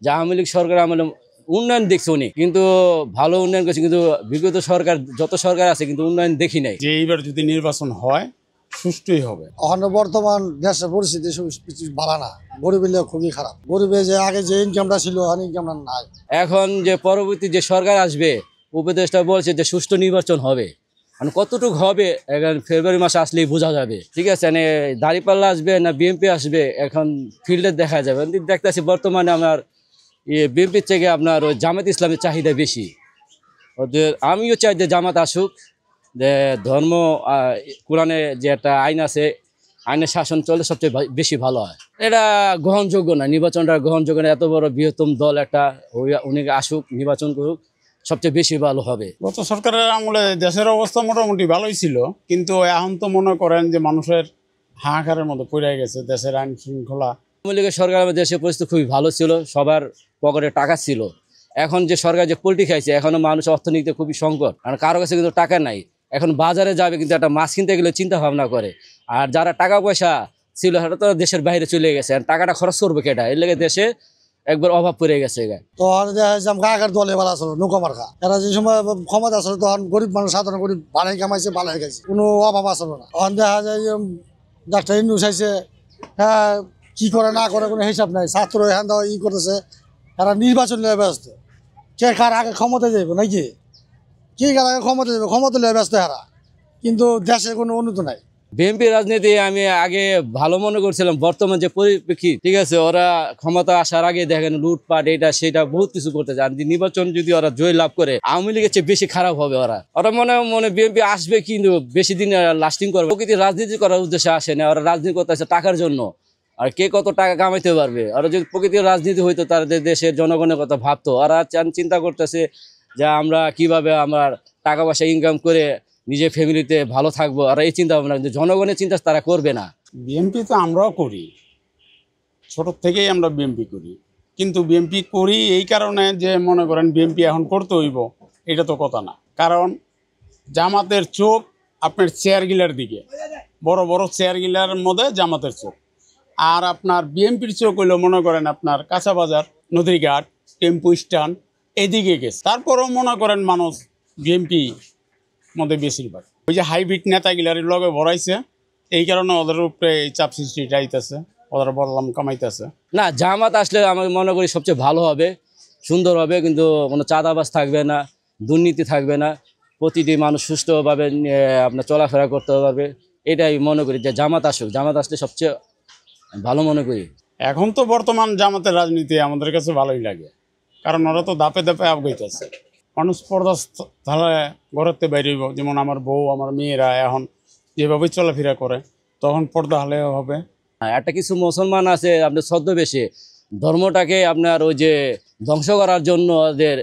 যে আওয়ামী লীগ সরকার আমলে উন্নয়ন দেখছে উনি, কিন্তু ভালো উন্নয়ন করছে, কিন্তু বিগত সরকার যত সরকার আছে কিন্তু উন্নয়ন দেখি নাই। যে এইবার যদি নির্বাচন হয় সুষ্ঠুই হবে। এখন বর্তমান দেশের পরিস্থিতি ভালো না, গরিবের খুবই খারাপ। গরিবে যে আগে যে ইনকামটা ছিল ইনকামটা নাই। এখন যে পরবর্তী যে সরকার আসবে, উপদেষ্টা বলছে যে সুষ্ঠু নির্বাচন হবে, মানে কতটুকু হবে এখন ফেব্রুয়ারি মাসে আসলেই বোঝা যাবে। ঠিক আছে, মানে দাঁড়িপাল্লা আসবে না বিএনপি আসবে এখন ফিল্ডে দেখা যাবে। দেখতেছি বর্তমানে আমার বিএনপির থেকে আপনার ওই জামাত ইসলামের চাহিদা বেশি। ওদের আমিও চাই যে জামাত আসুক, যে ধর্ম কোরআনে যে একটা আইন আছে, আইনের শাসন চলে সবচেয়ে বেশি ভালো হয়। এটা গ্রহণযোগ্য না, নির্বাচনটা গ্রহণযোগ্য না। এত বড় বৃহত্তম দল একটা, উনি আসুক, নির্বাচন করুক, সবচেয়ে বেশি ভালো হবে। গত সরকারের আমলে দেশের অবস্থা মোটামুটি ভালোই ছিল, কিন্তু এখন তো মনে করেন যে মানুষের হাহাকারের মতো পড়ে গেছে দেশের আইন শৃঙ্খলা। আওয়ামী লীগের সরকার দেশের পরিস্থিতি খুবই ভালো ছিল, সবার পকেটে টাকা ছিল। এখন যে সরকার যে পোল্ট্রি খাইছে, এখনো মানুষ অর্থনীতিতে খুবই সংকট, কারণ কারো কাছে কিন্তু টাকা নাই। এখন বাজারে যাবে কিন্তু একটা মাছ কিনতে গেলে চিন্তা ভাবনা করে। আর যারা টাকা পয়সা ছিল সেটা তো দেশের বাইরে চলে গেছে, আর টাকাটা খরচ করবে কেটা, এর লেগে দেশে একবার অভাব পড়ে গেছে। তো আগের দল এবার আসলো নৌকা মার্কা, এরা যে সময় ক্ষমতা আসলো তখন গরিব মানুষ, সাধারণ গরিব ভালোই কামাইছে, ভালোই খাইছে, কোনো অভাব আসলো না। তখন দেখা যায় ডাক্তার ইউনূস আইছে, হ্যাঁ কি করে না করে কোনো হিসাব নাই। ছাত্র এখান থেকে করতেছে, এরা নির্বাচন নিয়ে ব্যস্ত। কে কার আগে ক্ষমতা যাবে নাকি, কি কার আগে ক্ষমতা যাবে, ক্ষমতা নিয়ে ব্যস্ত এরা, কিন্তু দেশে কোনো উন্নতি নাই। বিএনপি রাজনীতি আমি আগে ভালো মনে করছিলাম, বর্তমান যে পরিপ্রেক্ষিত, ঠিক আছে, ওরা ক্ষমতা আসার আগে দেখেন লুটপাট এটা সেটা বহুত কিছু করতে চান। নির্বাচন যদি ওরা জয় লাভ করে, আওয়ামী লীগের চেয়ে বেশি খারাপ হবে। ওরা মনে বিএনপি আসবে, কিন্তু বেশি দিন লাস্টিং করবে। প্রকৃতির রাজনীতি করার উদ্দেশ্যে আসে না, ওরা রাজনীতি করতে আসে টাকার জন্য। আর কে কত টাকা কামাইতে পারবে, ওরা যদি প্রকৃতির রাজনীতি হইতো তাদের দেশের জনগণের কথা ভাবতো। ওরা চিন্তা করতেছে যে আমরা কিভাবে আমার টাকা পয়সা ইনকাম করে নিজের ফ্যামিলিতে ভালো থাকবো, আর এই চিন্তা ভাবনা কিন্তু জনগণের চিন্তা তারা করবে না। বিএনপি তো আমরাও করি, ছোট থেকেই আমরা বিএনপি করি, কিন্তু বিএনপি করি এই কারণে যে মনে করেন বিএনপি এখন করতে হইব, এটা তো কথা না। কারণ জামাতের চোখ আপনার চেয়ারগিলার দিকে, বড় বড় চেয়ারগিলার মধ্যে জামাতের চোখ। আর আপনার বিএনপির চোখ হইলো মনে করেন আপনার কাঁচা বাজার, নদীঘাট, টেম্পু স্ট্যান্ড এদিকে গেছে। তারপরেও মনে করেন মানুষ বিএনপি মধ্যে বেশিরভাগ ওই যে হাইব্রিড নেতাগিলার লগে ভরাইছে, এই কারণে ওদের উপরে এই চাপ সৃষ্টিটা আইতেছে, ওদের বললাম কামাইতেছে। না, জামাত আসলে আমি মনে করি সবচেয়ে ভালো হবে, সুন্দর হবে, কিন্তু কোনো চাঁদাবাজ থাকবে না, দুর্নীতি থাকবে না, প্রতিটি মানুষ সুষ্ঠুভাবে আপনার চলাফেরা করতে পারবে। এটাই মনে করি যে জামাত আসুক, জামাত আসলে সবচেয়ে ভালো মনে করি। এখন তো বর্তমান জামাতের রাজনীতি আমাদের কাছে ভালোই লাগে, কারণ ওরা তো ধাপে ধাপে আগাইতেছে। মানুষ পর্দা তাহলে ঘরেতে বাইরেব, যেমন আমার বউ আমার মেয়েরা এখন যেভাবে চলাফেরা করে, তখন পর্দা হলে হবে। একটা কিছু মুসলমান আছে আপনার ছদ্মবেশে ধর্মটাকে আপনার ওই যে ধ্বংস করার জন্য, ওদের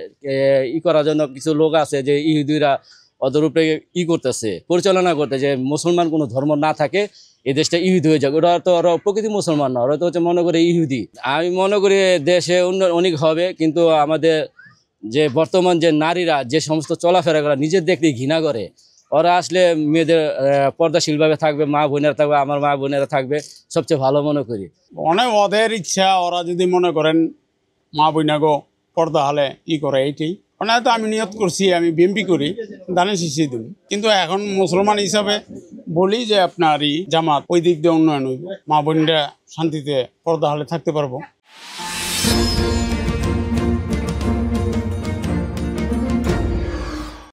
করার জন্য কিছু লোক আছে যে ইহুদিরা ওদের উপরে করতেছে, পরিচালনা করতে, যে মুসলমান কোনো ধর্ম না থাকে এই দেশটা ইহুদি হয়ে যাবে। ওরা তো ওরা প্রকৃতি মুসলমান না, ওরা তো হচ্ছে মনে করে ইহুদি। আমি মনে করি দেশে উন্নয়ন অনেক হবে, কিন্তু আমাদের যে বর্তমান যে নারীরা যে সমস্ত চলাফেরা করে নিজের দেখলেই ঘৃণা করে, ওরা আসলে মেয়েদের পর্দাশীলভাবে থাকবে, মা বোনেরা থাকবে, আমার মা বোনেরা থাকবে, সবচেয়ে ভালো মনে করি। অনেক ওদের ইচ্ছা, ওরা যদি মনে করেন মা বইনাগো পর্দা হলে করে এইটাই। মানে তো আমি নিয়ত করছি আমি বিএমপি করি, দানে শিখিয়ে দিন, কিন্তু এখন মুসলমান হিসাবে বলি যে আপনার জামাত ওই দিক দিয়ে উন্নয়ন হইব, মা বোনরা শান্তিতে পর্দা হলে থাকতে পারবো।